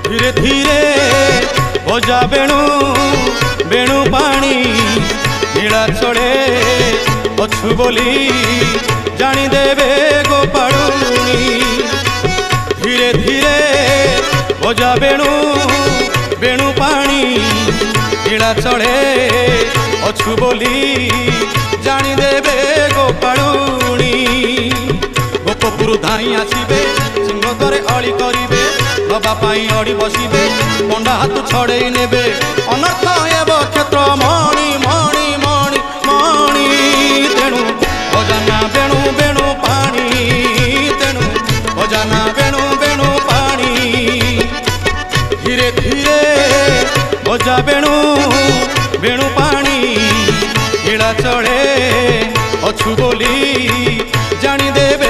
धीरे धीरे बजा बेणु बेणु पानी नीला चढ़े अछु बोली जानिदेवे गोपालुनी। धीरे धीरे बजा बेणु बेणु पानी नीला चढ़े अछु बोली जानिदेवे गोपालुनी। गोपपुर धाई आसबे सिंह द्वारे अली करिबे नवा पाई अड़ी बसिबे पंडा हाथ छड़े नेबे अनर्थ एब क्षेत्र मणि मणि मणि मणि। तेणु बजाना बेणु बेणु पानी तेणु बजाना बेणु बेणु पानी। धीरे धीरे बजा बेणु बेणु पानी नीला चढ़े अछु बोली जानिदेवे